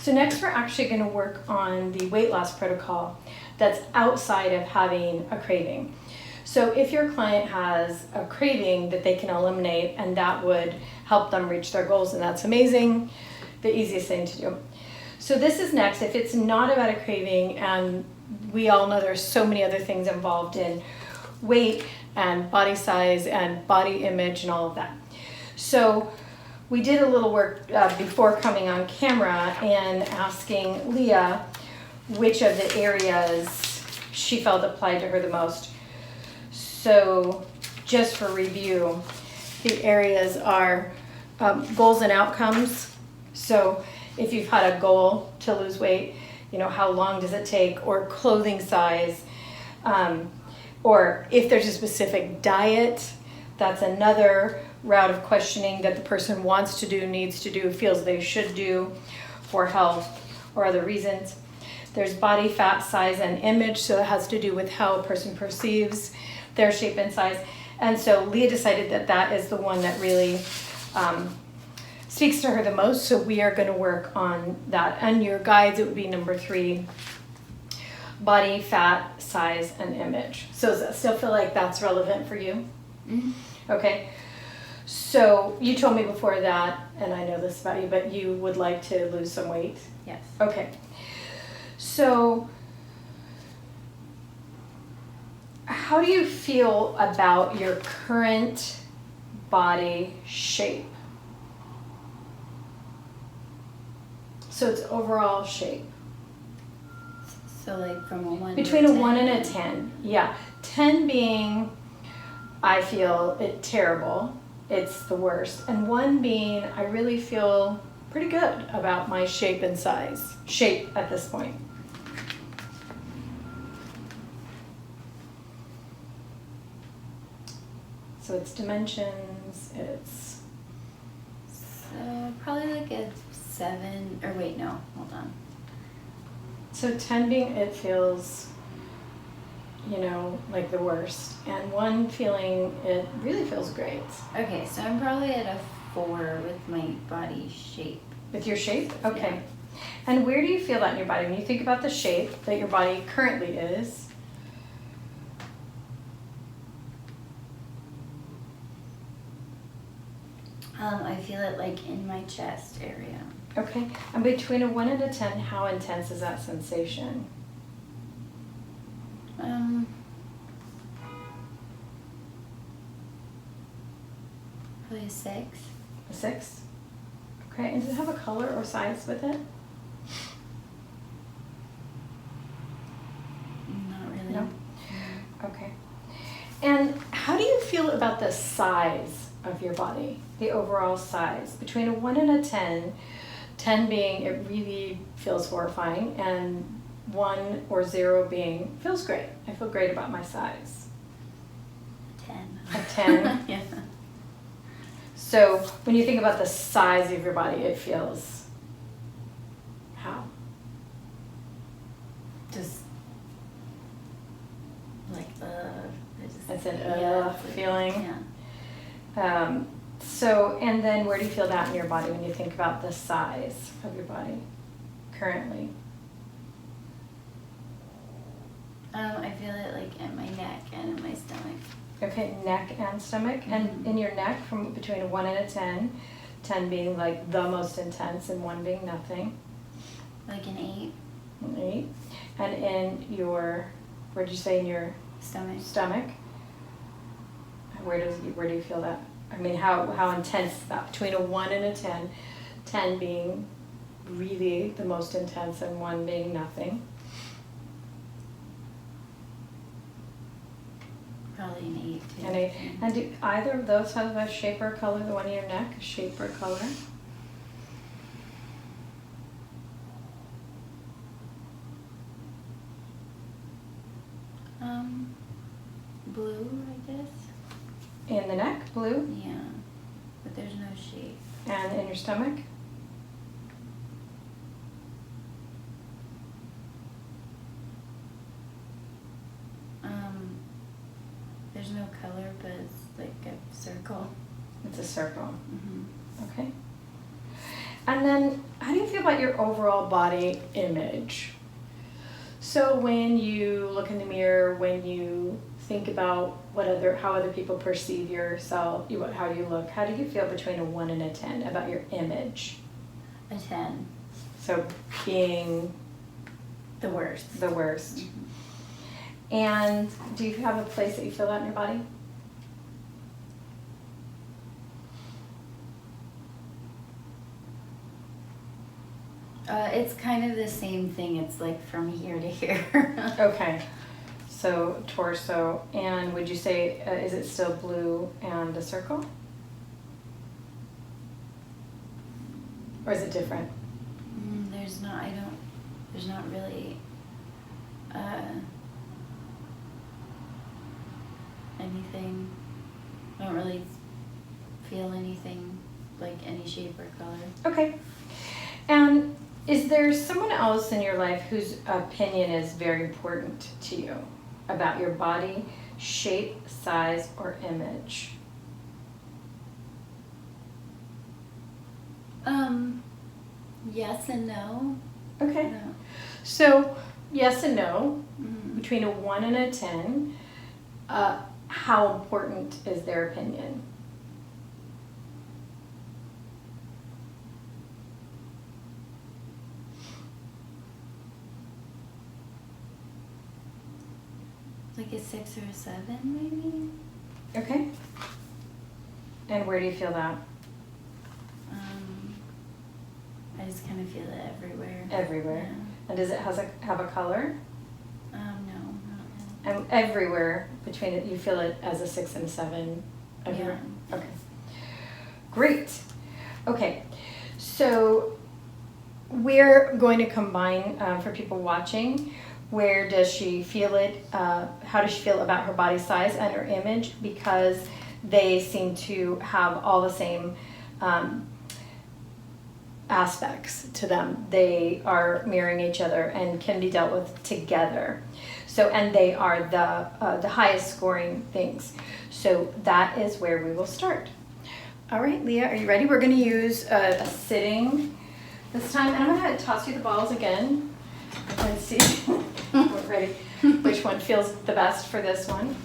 So next we're actually going to work on the weight loss protocol that's outside of having a craving. So if your client has a craving that they can eliminate and that would help them reach their goals, and that's amazing, the easiest thing to do. So this is next. If it's not about a craving, and we all know there's so many other things involved in weight and body size and body image and all of that. So we did a little work before coming on camera and asking Leah which of the areas she felt applied to her the most. So just for review, the areas are goals and outcomes. So if you've had a goal to lose weight, you know, how long does it take, or clothing size, or if there's a specific diet, that's another route of questioning that the person wants to do, needs to do, feels they should do for health or other reasons. There's body fat, size, and image, so it has to do with how a person perceives their shape and size. And so Leah decided that that is the one that really speaks to her the most, so we are going to work on that. And your guides, it would be number 3, body, fat, size, and image. So does that still feel like that's relevant for you? Mm-hmm. Okay. So you told me before that, and I know this about you, but you would like to lose some weight? Yes. Okay. So how do you feel about your current body shape? So it's overall shape. So like from a 1 Between to a 10? 1 and a 10. Yeah. 10 being, I feel it terrible. It's the worst. And 1 being, I really feel pretty good about my shape and size. Shape at this point. So it's dimensions, it's... So probably like a 7, or wait, no, hold on. So 10 being, it feels, you know, like the worst. And 1 feeling, it really feels great. Okay, so I'm probably at a 4 with my body shape. With your shape? Okay. Yeah. And where do you feel that in your body? When you think about the shape that your body currently is, I feel it like in my chest area. okay. And between a 1 and a 10, how intense is that sensation? Probably a 6. A 6? Okay. And does it have a color or size with it? Not really. No? Okay. And how do you feel about the size of your body, the overall size? Between a 1 and a 10, 10 being it really feels horrifying, and 1 or 0 being feels great. I feel great about my size. 10. A 10? Yeah. So when you think about the size of your body, it feels how? Just like It's an yeah, feeling. Yeah. So, and then where do you feel that in your body when you think about the size of your body currently? I feel it like in my neck and in my stomach. Okay, neck and stomach. Mm-hmm. And in your neck, from between a 1 and a 10, 10 being like the most intense and 1 being nothing. Like an 8. An 8. And in your, where'd you say in your Stomach. Where do you feel that? I mean, how intense is that? Between a 1 and a 10, 10 being really the most intense and 1 being nothing. Probably an 8 too. An 8. And do either of those have a shape or color? The one in your neck, a shape or color? Blue, I guess. In the neck, blue. Yeah, but there's no shape. And in your stomach? There's no color, but it's like a circle. It's a circle. Mm-hmm. Okay. And then, how do you feel about your overall body image? So when you look in the mirror, when you think about how other people perceive yourself, how do you look? How do you feel between a 1 and a 10 about your image? A 10. So being The worst. the worst. And do you have a place that you feel that in your body? It's kind of the same thing. It's like from here to here. Okay. So torso. And would you say, is it still blue and a circle? Or is it different? There's not really anything. I don't really feel anything like any shape or color. Okay. And is there someone else in your life whose opinion is very important to you about your body, shape, size, or image? Yes and no. Okay. No. So, yes and no, Mm-hmm. between a 1 and a 10, how important is their opinion? Like a 6 or a 7, maybe. Okay. And where do you feel that? I just kind of feel it everywhere. Everywhere. And does it have a color? No, not really. And everywhere between it, you feel it as a 6 and a 7? Everywhere? Yeah. Okay. Great. Okay. So we're going to combine, for people watching, where does she feel it, how does she feel about her body size and her image, because they seem to have all the same aspects to them. They are mirroring each other and can be dealt with together. So, and they are the highest scoring things. So that is where we will start. All right, Leah, are you ready? We're going to use a sitting this time, and I'm going to toss you the balls again and see we're ready. Which one feels the best for this one?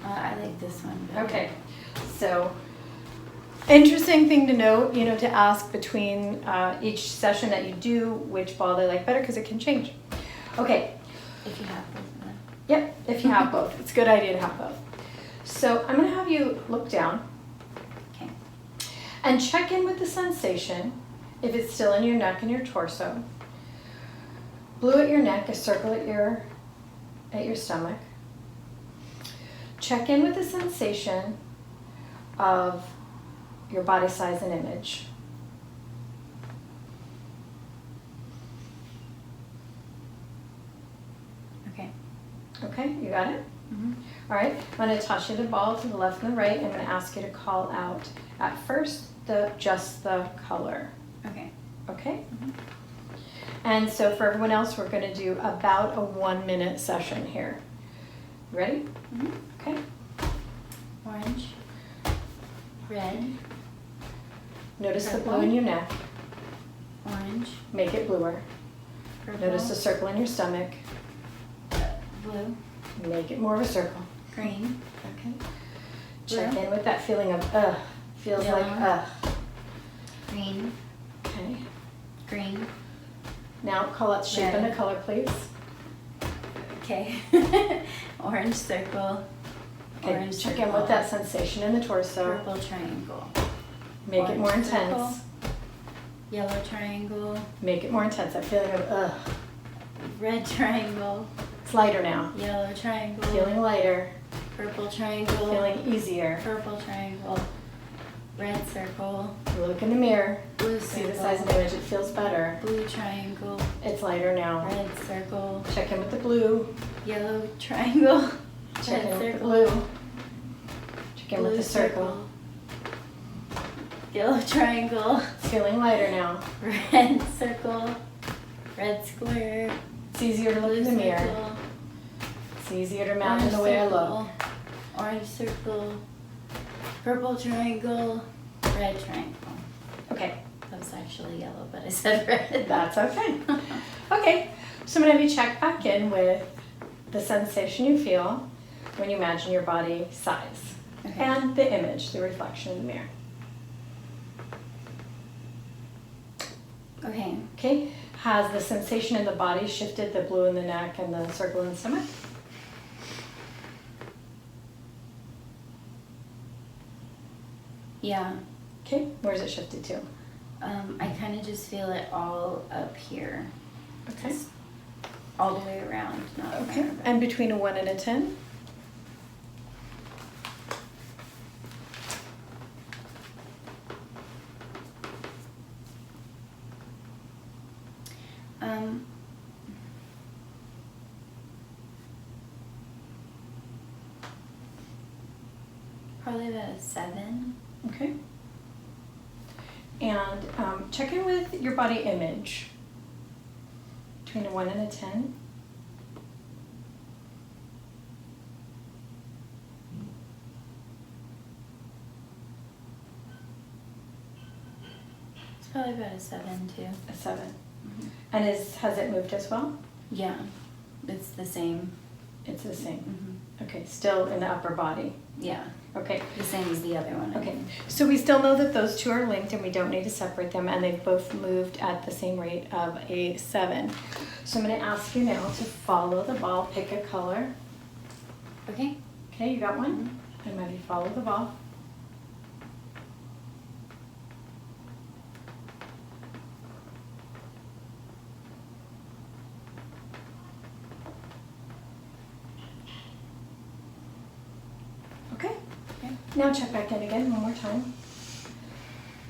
I like this one better. Okay, so interesting thing to note, to ask between each session that you do which ball they like better, because it can change. Okay. If you have both of them. Yep, if you have both. It's a good idea to have both. So I'm going to have you look down. Okay. And check in with the sensation, if it's still in your neck and your torso. Blue at your neck, a circle at your stomach. Check in with the sensation of your body size and image. Okay. Okay, you got it? Mm-hmm. All right, I'm going to toss you the ball to the left and the right. I'm going to ask you to call out at first just the color. Okay. Okay? Mm-hmm. And so for everyone else, we're going to do about a 1 minute session here. You ready? Mm-hmm. Okay. Orange. Red. Notice the Purple. blue in your neck. Orange. Make it bluer. Purple. Notice the circle in your stomach. Blue. Make it more of a circle. Green. Okay. Check Blue. in with that feeling of feels Yellow. like Green. Okay. Green. Now call out the shape and Red. the color, please. Okay. Orange circle. Okay, Orange check circle. in with that sensation in the torso. Purple triangle. Make it Orange more circle. intense. Yellow triangle. Make it more intense. That feeling of Red triangle. It's lighter now. Yellow triangle. Feeling lighter. Purple triangle. Feeling easier. Purple triangle. Red circle. Look in the mirror. Blue See circle. the size and image. It feels better. Blue triangle. It's lighter now. Red circle. Check in with the blue. Yellow triangle. Check in Red with the circle. blue. Check in with Blue the circle. Yellow triangle. It's feeling lighter now. Red circle. Red square. It's easier to look Blue in the mirror. circle. It's easier to imagine the way I look. Orange circle. Purple triangle. Red triangle. Okay, That was actually yellow, but I said red. that's okay. Okay, so I'm gonna have you check back in with the sensation you feel when you imagine your body size Okay. and the image, the reflection in the mirror. Okay. Okay, has the sensation in the body shifted, the blue in the neck and the circle in the stomach? Yeah. Okay, where's it shifted to? I kind of just feel it all up here. Okay. Just all the way around, not Okay, there, but- and between a 1 and a 10? Um, probably about a 7. Okay. And check in with your body image. Between a 1 and a 10? It's probably about a 7 too. A 7. Mhm. And has it moved as well? Yeah, it's the same. It's the same. Hmm. Okay, still in the upper body. Yeah, Okay. the same as the other one. Okay, so we still know that those two are linked and we don't need to separate them, and they've both moved at the same rate of a 7. So I'm going to ask you now to follow the ball, pick a color. Okay. Okay, you got one? And have you follow the ball. Okay, Okay. now check back in again one more time.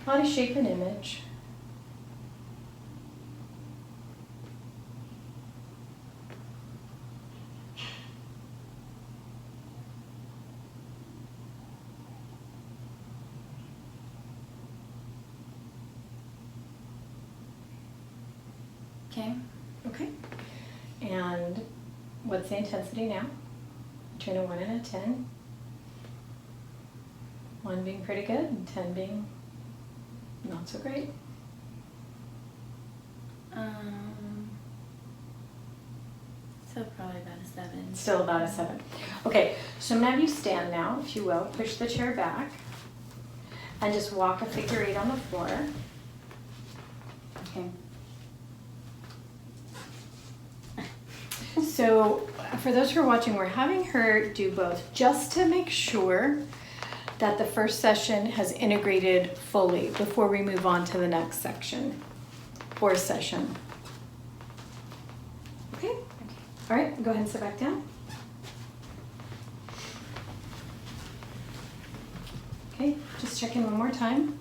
Body shape and image. Okay. Okay. And what's the intensity now? Between a 1 and a 10. 1 being pretty good and 10 being not so great. So probably about a 7. Still about a 7. Okay, so I'm gonna have you stand now, if you will. Push the chair back and just walk a figure 8 on the floor. Okay. So for those who are watching, we're having her do both just to make sure that the first session has integrated fully before we move on to the next section or session. Okay? All right, go ahead and sit back down. Okay, just check in one more time.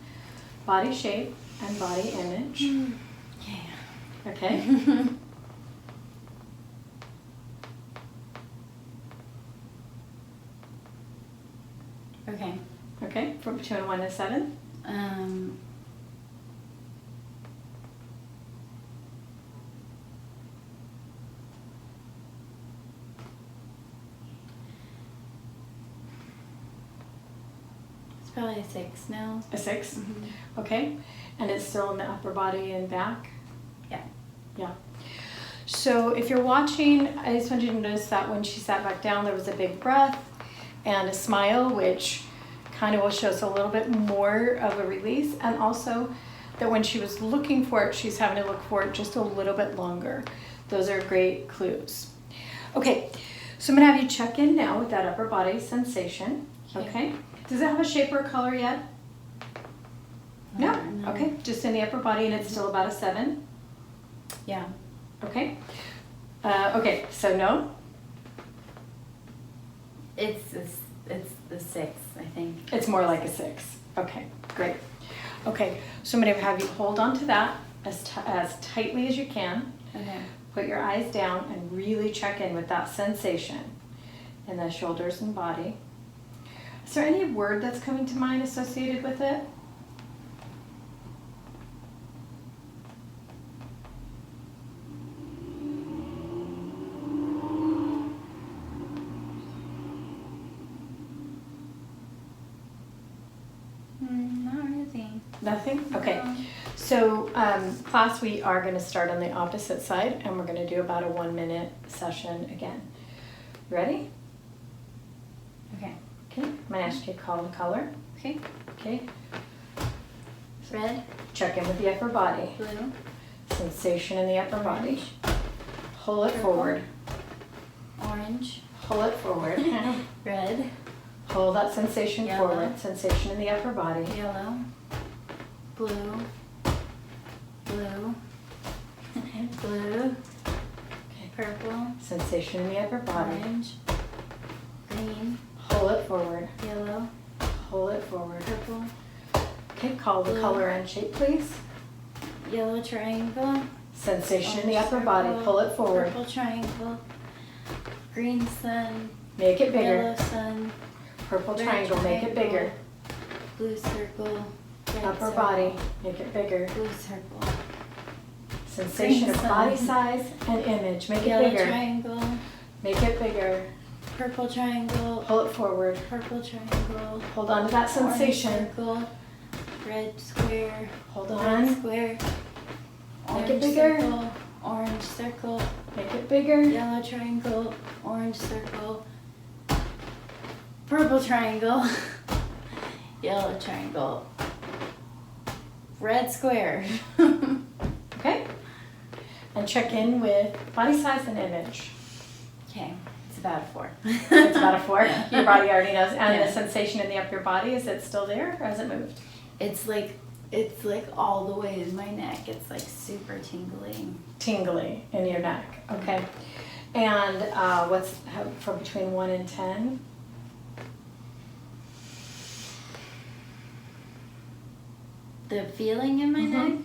Body shape and body image. Yeah. Okay? Okay. Okay, from between a 1 and a 7. It's probably a 6 now. A 6? Mm-hmm. Okay, and it's still in the upper body and back? Yeah. Yeah. So if you're watching, I just want you to notice that when she sat back down, there was a big breath and a smile, which kind of will show us a little bit more of a release, and also that when she was looking for it, she's having to look for it just a little bit longer. Those are great clues. Okay, so I'm gonna have you check in now with that upper body sensation. Okay. Does it have a shape or a color yet? No. No. Okay, just in the upper body, and it's still about a 7. Yeah. Okay. Okay, so no? It's the 6, I think. It's more like a 6. Okay, great. Okay, so I'm going to have you hold on to that as tightly as you can. Okay. Put your eyes down and really check in with that sensation in the shoulders and body. Is there any word that's coming to mind associated with it? Not really Nothing. Nothing? Okay. So class, we are going to start on the opposite side, and we're going to do about a 1-minute session again. Ready? Okay. Okay. I'm going to ask you to call the color. Okay. Okay. Red. Check in with the upper body. Blue. Sensation in the upper body. Orange. Pull it Purple. forward. Orange. Pull it forward. Red. Hold that sensation Yellow. forward. Sensation in the upper body. Yellow. Blue. Blue. Blue. Okay. Purple. Sensation in the upper body. Orange. Green. Pull it forward. Yellow. Pull it forward. Purple. Okay, call the Blue. color and shape, please. Yellow triangle. Sensation in the Orange upper body. circle, Pull it forward. Purple triangle. Green sun. Make it bigger. Yellow sun. Purple red triangle. Make it bigger. Blue circle. Red Upper circle, body. Make it bigger. Blue circle. Sensation Green of sun. body size and image. Make it Yellow bigger. triangle. Make it bigger. Purple triangle. Pull it forward. Purple triangle. Hold on to that sensation. Orange circle. Red square. Hold Red on. square. Make it Orange bigger. circle. Orange circle. Make it bigger. Yellow triangle. Orange circle. Purple triangle. Yellow triangle. Red square. Okay. And check in with body size and image. Okay, it's about a 4. It's about a 4. Your body already knows. And Yeah. the sensation in the upper body, is it still there or has it moved? It's like all the way in my neck. It's like super tingling. Tingly in your neck. Okay. And what's from between 1 and 10? The feeling in my Mhm.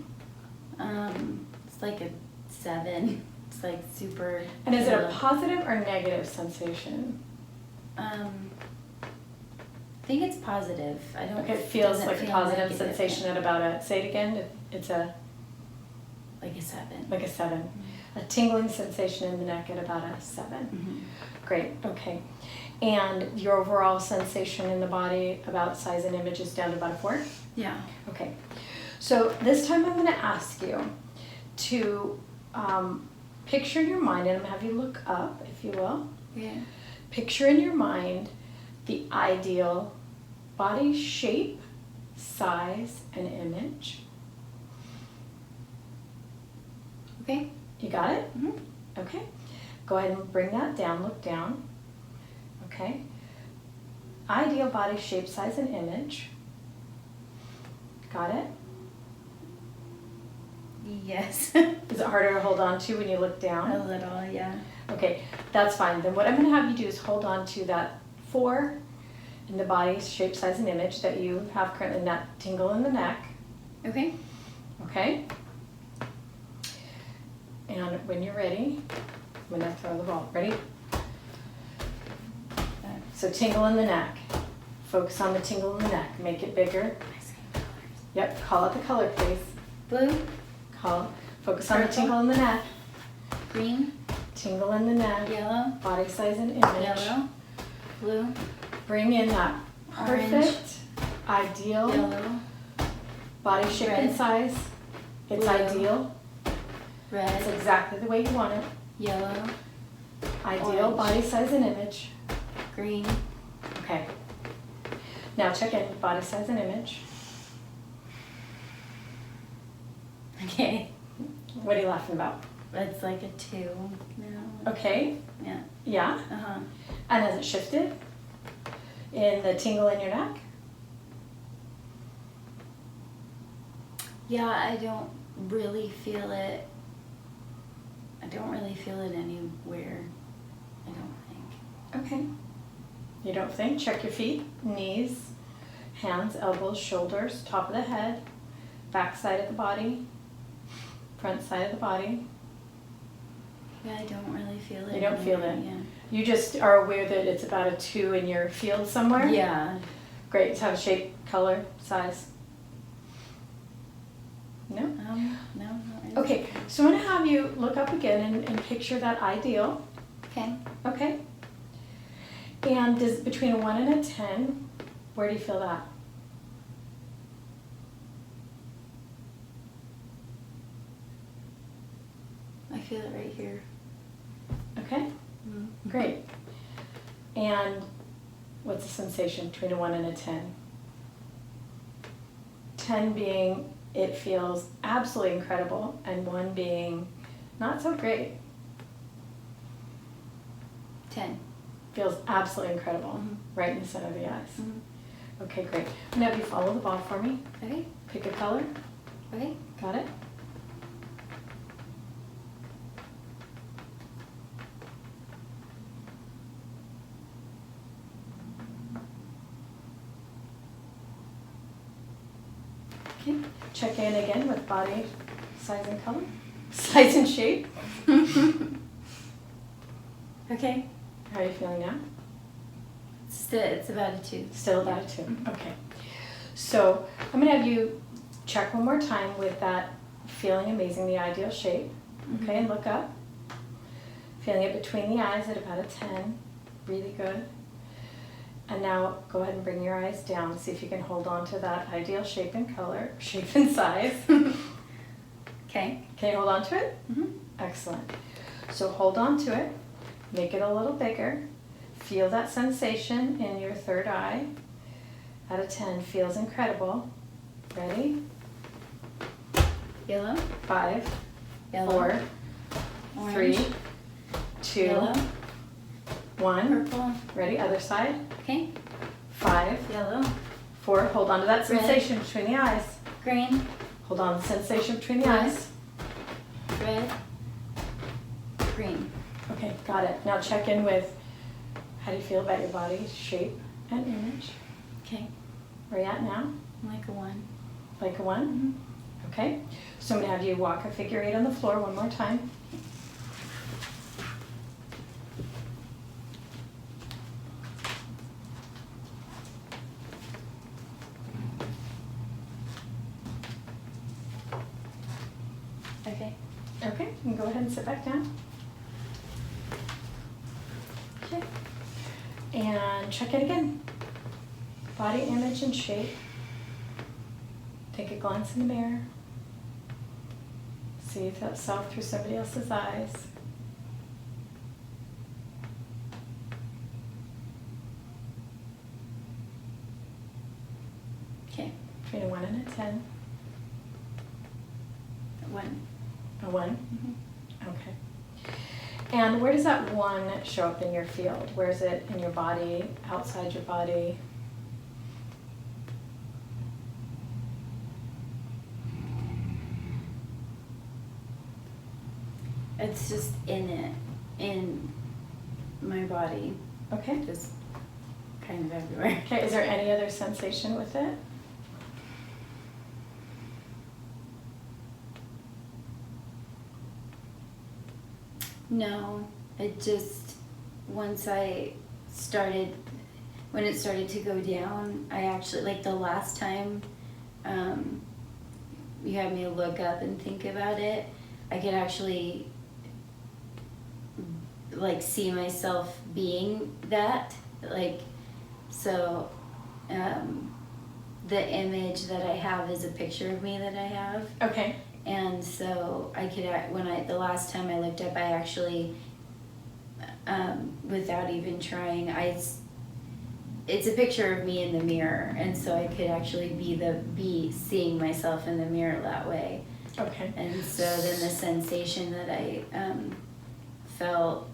neck, it's like a 7. It's like super. And is it a tingly. positive or negative sensation? I think it's positive. I don't. Okay, it feels doesn't like a feel positive negative. sensation at about a, say it again, it's a, Like a 7. like a 7. A tingling sensation in the neck at about a 7. Mhm. Great, okay. And your overall sensation in the body about size and image is down to about a 4? Yeah. Okay. So this time I'm going to ask you to picture in your mind, and I'm going to have you look up, if you will. Yeah. Picture in your mind the ideal body shape, size, and image. Okay. You got it? Mhm. Okay. Go ahead and bring that down, look down. Okay. Ideal body shape, size, and image. Got it? Yes. Is it harder to hold on to when you look down? A little, yeah. Okay, that's fine. Then what I'm going to have you do is hold on to that 4 in the body shape, size, and image that you have currently, that tingle in the neck. Okay. Okay? And when you're ready, I'm going to throw the ball. Ready? So tingle in the neck. Focus on the tingle in the neck. Make it bigger. Yep, call out the color, please. Blue, Focus on the Purple. tingle in the neck. green, Tingle in the neck. yellow, Body size and image. yellow, blue, Bring in that perfect, Orange. ideal yellow, body shape and Red. size. It's Blue. ideal. It's red, exactly the way you want it. yellow, Ideal Orange. body size and image. green, Okay. Now check in with body size and image. okay. What are you laughing about? That's like a 2 now. Okay. Yeah. Yeah. Uh-huh. And has it shifted in the tingle in your neck? Yeah, I don't really feel it. I don't really feel it anywhere. I don't think. Okay. You don't think? Check your feet, knees, hands, elbows, shoulders, top of the head, back side of the body, front side of the body. Yeah, I don't really feel it. You don't feel it? Yeah. You just are aware that it's about a 2 in your field somewhere? Yeah. Great. Does it have a shape, color, size? No? No, not really. Okay, so I'm going to have you look up again and picture that ideal. Okay. Okay? And does between a 1 and a 10, where do you feel that? feel it right here. Okay, Mm-hmm. great. And what's the sensation between a 1 and a 10? 10 being it feels absolutely incredible, and 1 being not so great. 10. Feels absolutely incredible, Mhm. right in the center of the eyes. Mm-hmm. Okay, great. I'm gonna have you follow the ball for me. Okay. Pick a color. Okay. Got it? Okay, check in again with body size and color, size and shape. Okay. How are you feeling now? It's about a 2. Still about a 2. Okay. So I'm going to have you check one more time with that feeling amazing, the ideal shape. Okay, and look up. Feeling it between the eyes at about a 10. Really good. And now go ahead and bring your eyes down. See if you can hold on to that ideal shape and color, shape and size. Okay. Can you hold on to it? Mm-hmm. Excellent. So hold on to it. Make it a little bigger. Feel that sensation in your third eye. Out of 10, feels incredible. Ready? Yellow. 5, Yellow. 4, Orange. 3, 2, Yellow. 1. Purple. Ready? Other side. Okay. 5, Yellow. 4. Hold on to that Red. sensation between the eyes. Green. Hold on to the sensation between the Red. eyes. Red. Green. Okay, got it. Now check in with how do you feel about your body, shape, and image. Okay. Where are you at now? Like a 1. Like a 1? Okay. So I'm going to have you walk a figure 8 on the floor one more time. Okay. Okay, you can go ahead and sit back down. Okay. And check it again. Body image and shape. Take a glance in the mirror. See yourself through somebody else's eyes. Okay. Between a 1 and a 10. 1. A 1? Mm-hmm. Okay. And where does that 1 show up in your field? Where is it in your body, outside your body? It's just in my body, Okay. just kind of everywhere. Okay, is there any other sensation with it? No, it just, once I started, when it started to go down, I actually, like the last time you had me look up and think about it, I could actually like see myself being that, like, so the image that I have is a picture of me that I have. Okay. And so I could, the last time I looked up, I actually, without even trying, it's a picture of me in the mirror, and so I could actually be seeing myself in the mirror that way. Okay. And so then the sensation that I felt,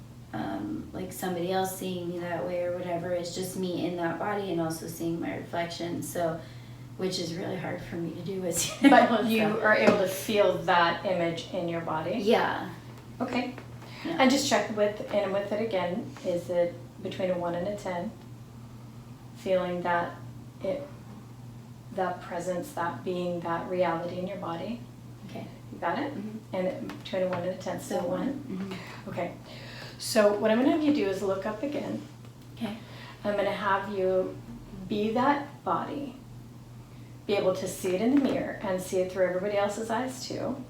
like somebody else seeing me that way or whatever, is just me in that body and also seeing my reflection. So, which is really hard for me to do, as you know. But you are able to feel that image in your body? Yeah. Okay. Yeah. And just check with it again. Is it between a 1 and a 10? Feeling that presence, that being, that reality in your body. Okay. You got it? Mm-hmm. And between a 1 and a 10, still So 1? Mm-hmm. Okay. So what I'm going to have you do is look up again. Okay. I'm going to have you be that body. Be able to see it in the mirror and see it through everybody else's eyes too.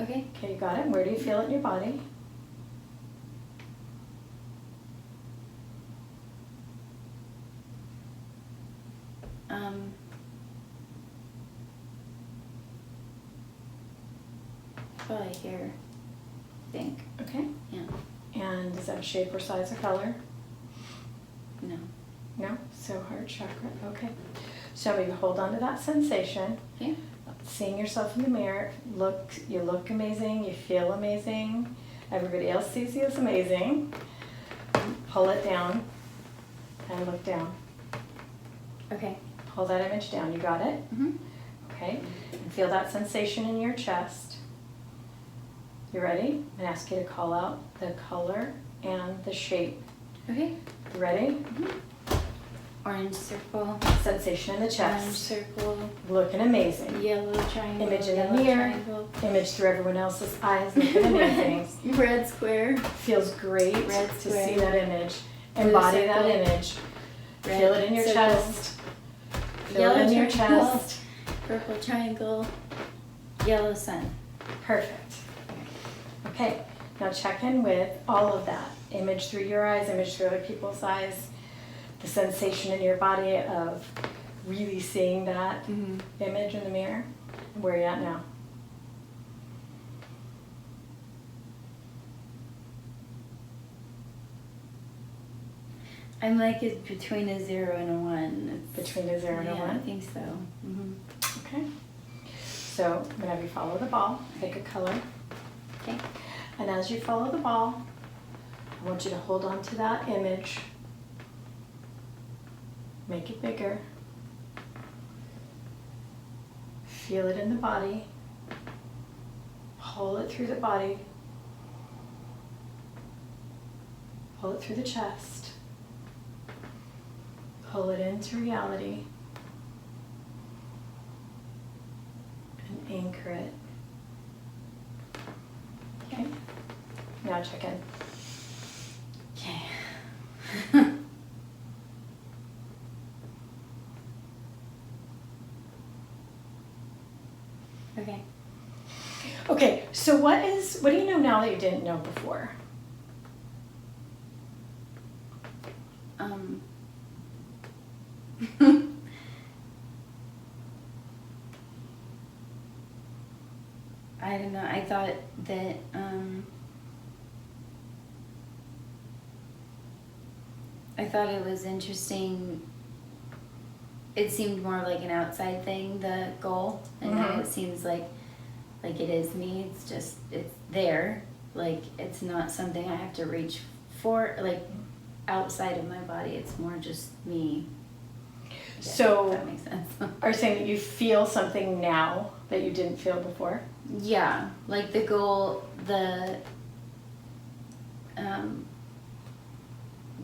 Okay. Okay, you got it. Where do you feel it in your body? probably here, I think. Okay. Yeah. And is that shape or size or color? No. No? So heart chakra. Okay. So maybe hold on to that sensation. Okay. Seeing yourself in the mirror. You look amazing. You feel amazing. Everybody else sees you as amazing. Pull it down and look down. Okay. Pull that image down. You got it? Mm-hmm. Okay. And feel that sensation in your chest. You ready? I'm going to ask you to call out the color and the shape. Okay. You ready? Mm-hmm. Orange circle. Sensation in the Orange chest. circle. Looking amazing. Yellow triangle. Image in the yellow mirror. triangle. Image through everyone else's eyes. Looking amazing. Red square. Feels great Red to square. see that image. Blue Embody that circle. image. Red Feel it in your circle. chest. Feel Yellow it in your triangle. chest. Purple triangle. Yellow sun. Perfect. Okay, now check in with all of that. Image through your eyes, image through other people's eyes. The sensation in your body of really seeing that image in the mirror. Where are you at now? I'm like it's between a 0 and a 1. Between a 0 and a Yeah, 1? I think so. Mm-hmm. Okay. So I'm going to have you follow the ball. Pick a color. Okay. And as you follow the ball, I want you to hold on to that image. Make it bigger. Feel it in the body. Pull it through the body. Pull it through the chest. Pull it into reality. And anchor it. Okay? Now check in. Okay. Okay. Okay, so what do you know now that you didn't know before? I don't know. I thought that I thought it was interesting. It seemed more like an outside thing, the goal, and now it seems like it is me. It's just it's there. Like it's not something I have to reach for. Like outside of my body, it's more just me. So, if that makes sense. are you saying that you feel something now that you didn't feel before? Yeah, like the goal,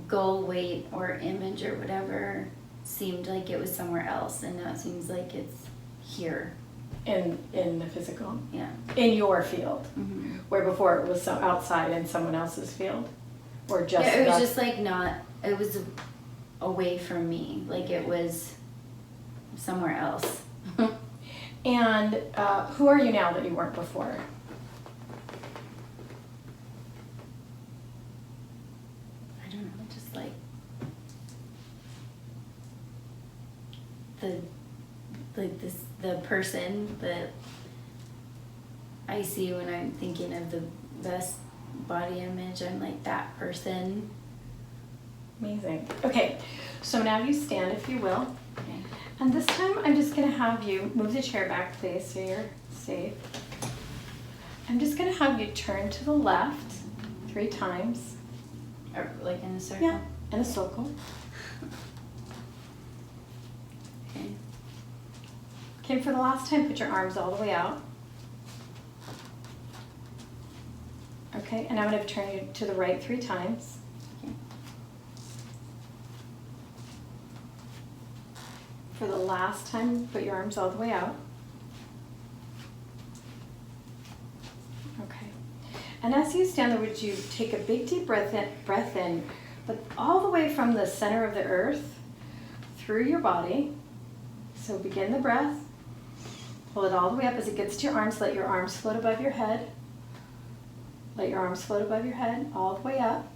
goal, weight, or image or whatever seemed like it was somewhere else, and now it seems like it's here. In the physical? Yeah. In your field? Mm-hmm. Where before it was so outside in someone else's field? Or just... Yeah, it was not- just like not, it was away from me, like it was somewhere else. And who are you now that you weren't before? I don't know, just like the person that I see when I'm thinking of the best body image. I'm like that person. Amazing. Okay, so now you stand if you will. Okay. And this time I'm just going to have you move the chair back, please, so you're safe. I'm just going to have you turn to the left 3 times. Or like in a circle. Yeah, in a circle. Okay. Okay, for the last time, put your arms all the way out. Okay, and I'm going to turn you to the right 3 times. Okay. For the last time, put your arms all the way out. Okay. And as you stand there, would you take a big deep breath in, but all the way from the center of the earth through your body. So begin the breath. Pull it all the way up as it gets to your arms. Let your arms float above your head. Let your arms float above your head, all the way up.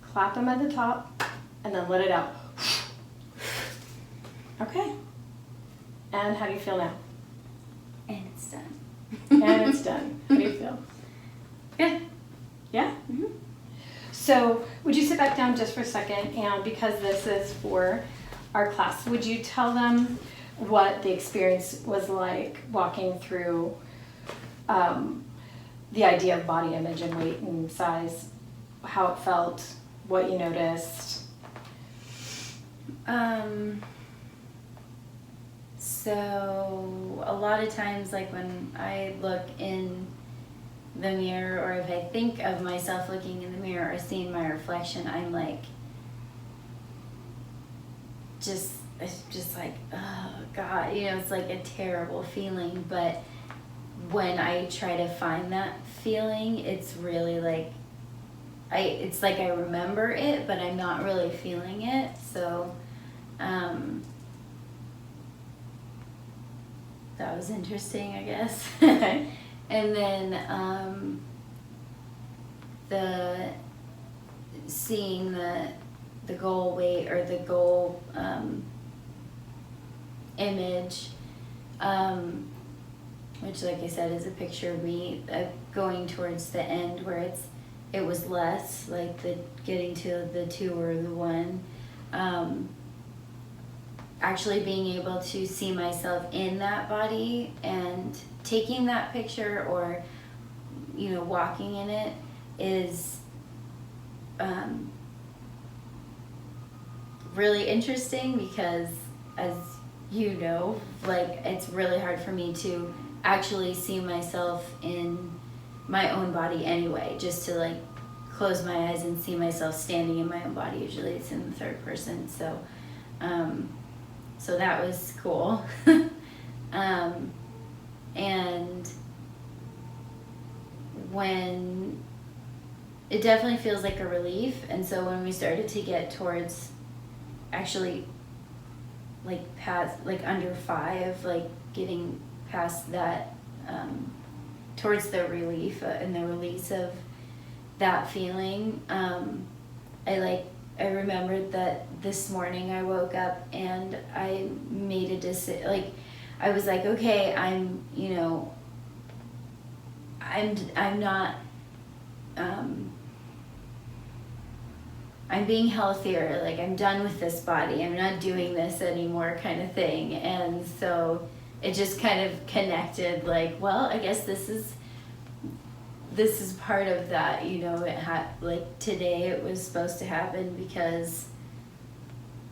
Clap them at the top, and then let it out. Okay. And how do you feel now? And it's done. And it's done. How do you feel? Good. Yeah? Mm-hmm. So would you sit back down just for a second, and because this is for our class, would you tell them what the experience was like walking through the idea of body image and weight and size, how it felt, what you noticed? So a lot of times, like when I look in the mirror, or if I think of myself looking in the mirror or seeing my reflection, I'm like, it's just like, oh God, it's like a terrible feeling. But when I try to find that feeling, it's really like, it's like I remember it, but I'm not really feeling it. So, that was interesting, I guess. Okay. And then seeing the goal weight or the goal image, which, like I said, is a picture of me going towards the end where it was less, like getting to the 2 or the 1. Actually being able to see myself in that body and taking that picture, or walking in it, is really interesting, because as like, it's really hard for me to actually see myself in my own body anyway, just to like close my eyes and see myself standing in my own body. Usually it's in the third person, so that was cool. And when it definitely feels like a relief, and so when we started to get towards actually like past, like under 5, like getting past that, towards the relief and the release of that feeling, I remembered that this morning I woke up and I made a decision. Like, I was like, okay, I'm not, I'm being healthier. Like, I'm done with this body. I'm not doing this anymore, kind of thing. And so it just kind of connected. Like, well, I guess this is part of that. It had, like, today it was supposed to happen because,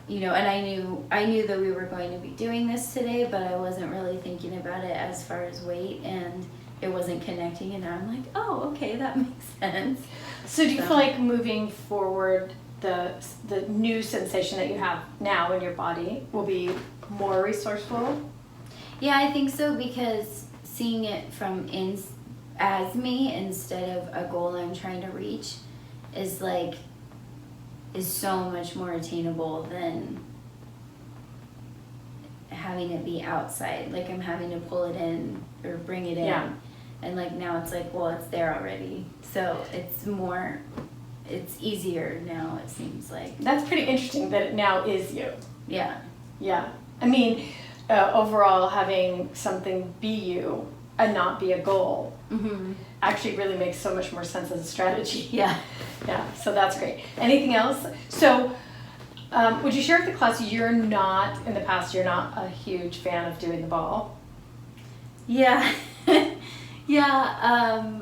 and I knew that we were going to be doing this today, but I wasn't really thinking about it as far as weight, and it wasn't connecting. And now I'm like, oh, okay, that makes sense. So do you feel like moving forward, the new sensation that you have now in your body will be more resourceful? Yeah, I think so, because seeing it from as me instead of a goal I'm trying to reach is so much more attainable than having it be outside. Like, I'm having to pull it in or bring it in. Yeah. And like, now it's like, well, it's there already. So it's easier now, it seems like. That's pretty interesting that it now is you. Yeah. Yeah. I mean, overall, having something be you and not be a goal actually really makes so much more sense as a strategy. Yeah. Yeah, so that's great. Anything else? So would you share with the class, in the past, you're not a huge fan of doing the ball? Yeah. Yeah.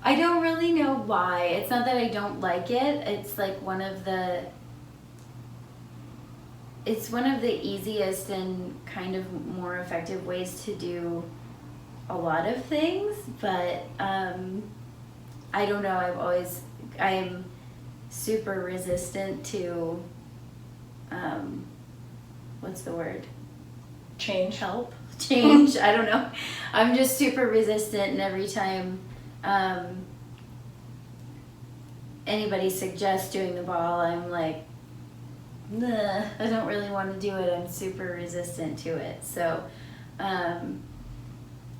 I don't really know why. It's not that I don't like it. It's like one of the easiest and kind of more effective ways to do a lot of things, but I don't know. I'm super resistant to what's the word? Change. Change. I don't know. I'm just super resistant, and every time anybody suggests doing the ball, I'm like, nah, I don't really want to do it. I'm super resistant to it. So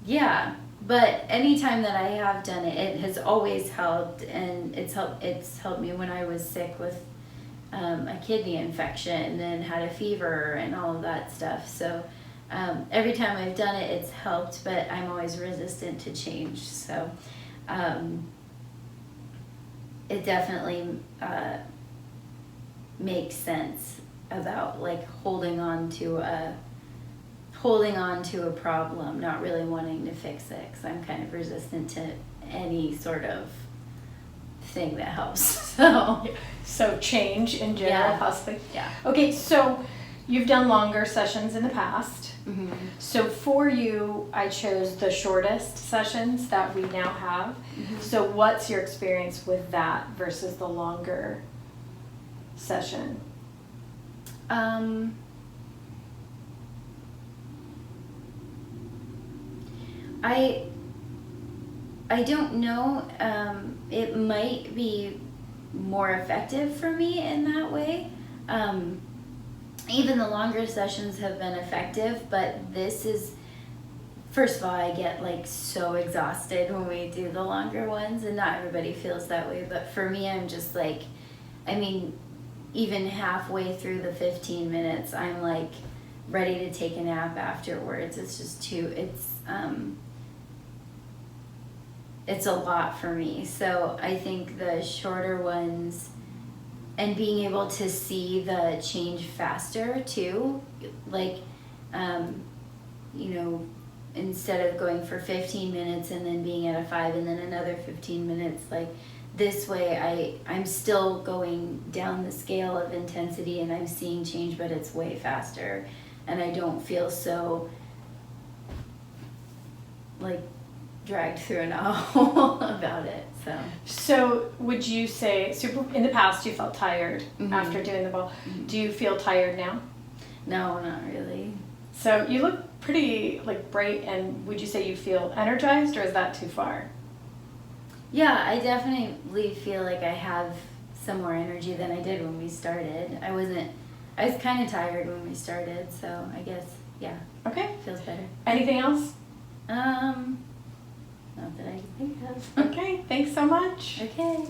yeah, but anytime that I have done it, it has always helped, and it's helped me when I was sick with a kidney infection and had a fever and all of that stuff. So every time I've done it, it's helped, but I'm always resistant to change. So it definitely makes sense about like holding on to a problem, not really wanting to fix it, because I'm kind of resistant to any sort of thing that helps. So change in general, Yeah. possibly. Yeah. Okay, so you've done longer sessions in the past. Mm-hmm. So for you, I chose the shortest sessions that we now have. Mm-hmm. So what's your experience with that versus the longer session? I don't know. It might be more effective for me in that way. Even the longer sessions have been effective, but this is, first of all, I get like so exhausted when we do the longer ones, and not everybody feels that way, but for me, I'm just like, I mean, even halfway through the 15 minutes, I'm like ready to take a nap afterwards. It's just too, it's a lot for me. So I think the shorter ones, and being able to see the change faster too, like, you know, instead of going for 15 minutes and then being at a 5 and then another 15 minutes, like this way I'm still going down the scale of intensity and I'm seeing change, but it's way faster, and I don't feel so like dragged through an hour about it. So would you say, in the past you felt tired Mm-hmm. after doing the ball. Mm-hmm. Do you feel tired now? No, not really. So you look pretty like bright, and would you say you feel energized, or is that too far? Yeah, I definitely feel like I have some more energy than I did when we started. I was kind of tired when we started, so I guess, yeah. Okay. Feels better. Anything else? Not that I can think of. Okay, thanks so much. Okay.